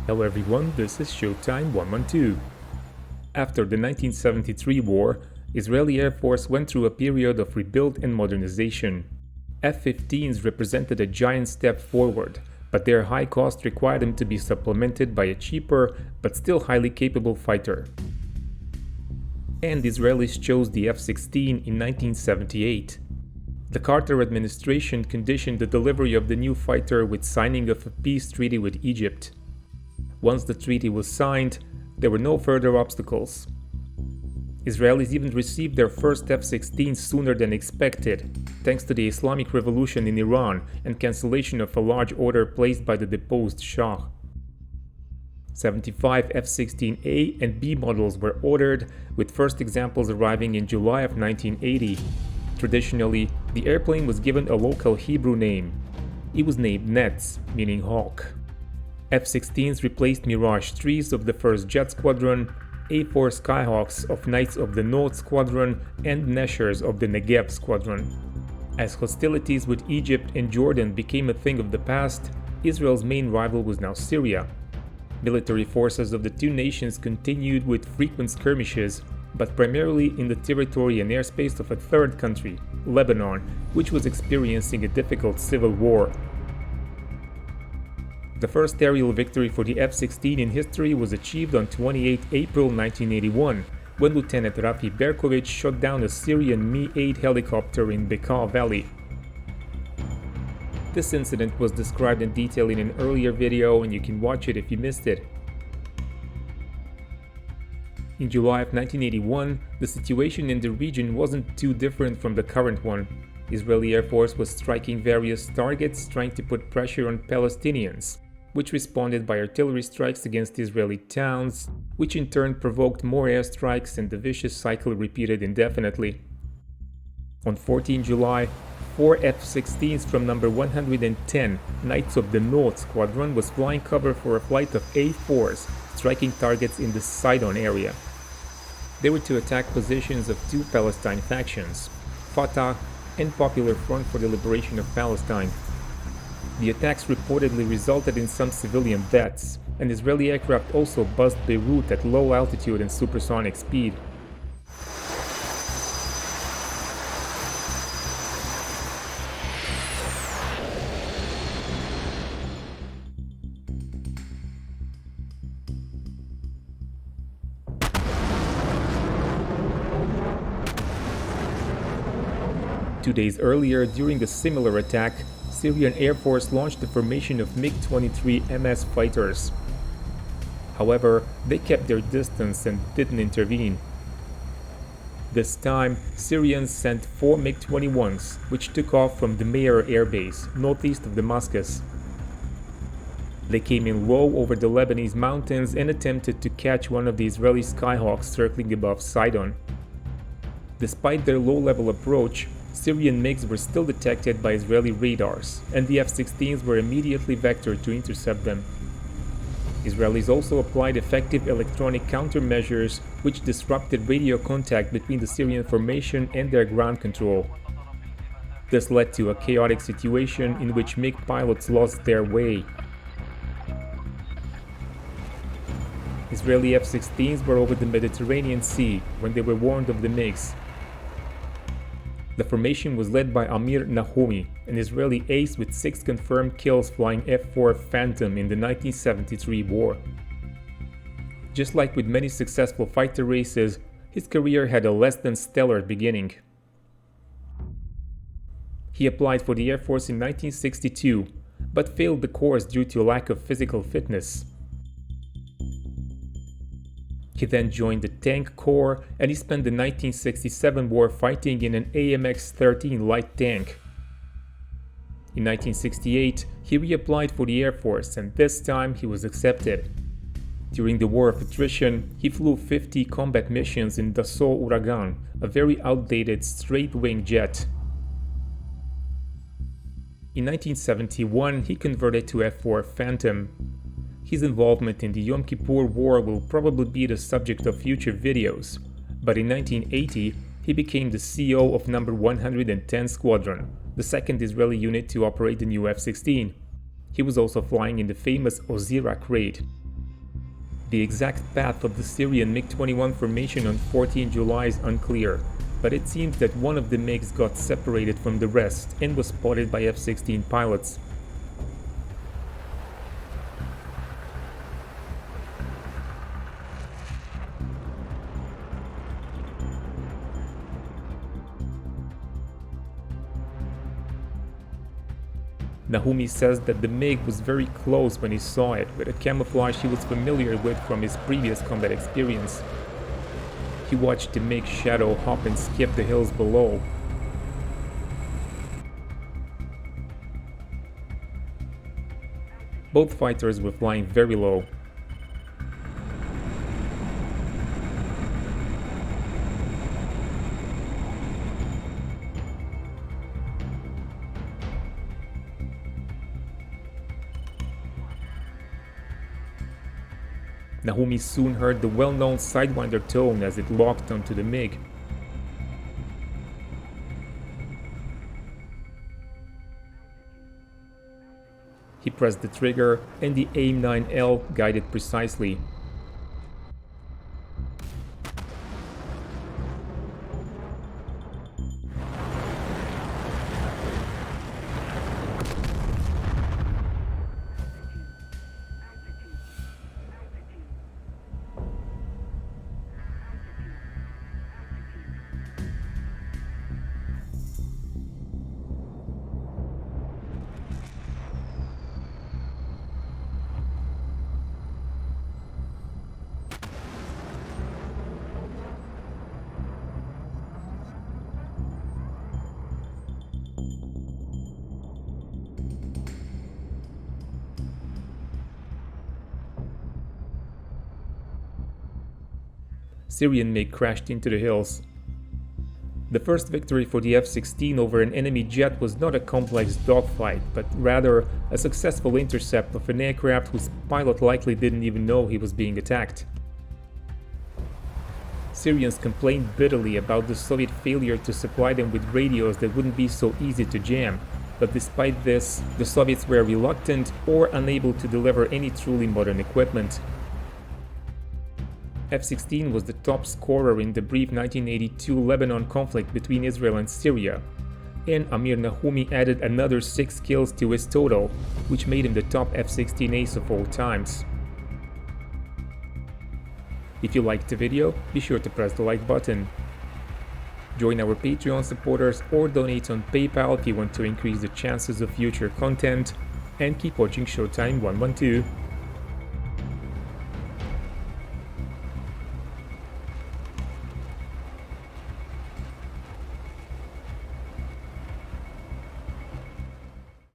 Hello everyone, this is Showtime 112. After the 1973 war, Israeli Air Force went through a period of rebuild and modernization. F-15s represented a giant step forward, but their high cost required them to be supplemented by a cheaper but still highly capable fighter. And Israelis chose the F-16 in 1978. The Carter administration conditioned the delivery of the new fighter with signing of a peace treaty with Egypt. Once the treaty was signed, there were no further obstacles. Israelis even received their first F-16 sooner than expected, thanks to the Islamic Revolution in Iran and cancellation of a large order placed by the deposed Shah. 75 F-16A and B models were ordered, with first examples arriving in July of 1980. Traditionally, the airplane was given a local Hebrew name. It was named Netz, meaning hawk. F-16s replaced Mirage 3s of the 1st Jet Squadron, A-4 Skyhawks of Knights of the North Squadron, and Neshers of the Negev Squadron. As hostilities with Egypt and Jordan became a thing of the past, Israel's main rival was now Syria. Military forces of the two nations continued with frequent skirmishes, but primarily in the territory and airspace of a third country, Lebanon, which was experiencing a difficult civil war. The first aerial victory for the F-16 in history was achieved on 28 April 1981, when Lieutenant Rafi Berkovich shot down a Syrian Mi-8 helicopter in Bekaa Valley. This incident was described in detail in an earlier video, and you can watch it if you missed it. In July of 1981, the situation in the region wasn't too different from the current one. Israeli Air Force was striking various targets, trying to put pressure on Palestinians, which responded by artillery strikes against Israeli towns, which in turn provoked more airstrikes, and the vicious cycle repeated indefinitely. On 14 July, 4 F-16s from number 110, Knights of the North Squadron, was flying cover for a flight of A-4s, striking targets in the Sidon area. They were to attack positions of two Palestine factions, Fatah and Popular Front for the Liberation of Palestine. The attacks reportedly resulted in some civilian deaths, and Israeli aircraft also buzzed Beirut at low altitude and supersonic speed. Two days earlier, during a similar attack, Syrian Air Force launched the formation of MiG-23 MS fighters. However, they kept their distance and didn't intervene. This time, Syrians sent 4 MiG-21s, which took off from the Meir Air Base, northeast of Damascus. They came in low over the Lebanese mountains and attempted to catch one of the Israeli Skyhawks circling above Sidon. Despite their low-level approach, Syrian MiGs were still detected by Israeli radars, and the F-16s were immediately vectored to intercept them. Israelis also applied effective electronic countermeasures, which disrupted radio contact between the Syrian formation and their ground control. This led to a chaotic situation in which MiG pilots lost their way. Israeli F-16s were over the Mediterranean Sea when they were warned of the MiGs. The formation was led by Amir Nachumi, an Israeli ace with 6 confirmed kills flying F-4 Phantom in the 1973 war. Just like with many successful fighter races, his career had a less than stellar beginning. He applied for the Air Force in 1962, but failed the course due to a lack of physical fitness. He then joined the Tank Corps, and he spent the 1967 war fighting in an AMX-13 light tank. In 1968, he reapplied for the Air Force, and this time he was accepted. During the War of Attrition, he flew 50 combat missions in Dassault Ouragan, a very outdated straight-wing jet. In 1971, he converted to F-4 Phantom. His involvement in the Yom Kippur War will probably be the subject of future videos, but in 1980 he became the CO of number 110 Squadron, the second Israeli unit to operate the new F-16. He was also flying in the famous Osirak raid. The exact path of the Syrian MiG-21 formation on 14 July is unclear, but it seems that one of the MiGs got separated from the rest and was spotted by F-16 pilots. Nachumi says that the MiG was very close when he saw it, with a camouflage he was familiar with from his previous combat experience. He watched the MiG shadow hop and skip the hills below. Both fighters were flying very low. Nachumi soon heard the well-known Sidewinder tone as it locked onto the MiG. He pressed the trigger and the AIM-9L guided precisely. Syrian MiG crashed into the hills. The first victory for the F-16 over an enemy jet was not a complex dogfight, but rather a successful intercept of an aircraft whose pilot likely didn't even know he was being attacked. Syrians complained bitterly about the Soviet failure to supply them with radios that wouldn't be so easy to jam, but despite this, the Soviets were reluctant or unable to deliver any truly modern equipment. F-16 was the top scorer in the brief 1982 Lebanon conflict between Israel and Syria, and Amir Nachumi added another 6 kills to his total, which made him the top F-16 ace of all times. If you liked the video, be sure to press the like button. Join our Patreon supporters or donate on PayPal if you want to increase the chances of future content, and keep watching Showtime 112.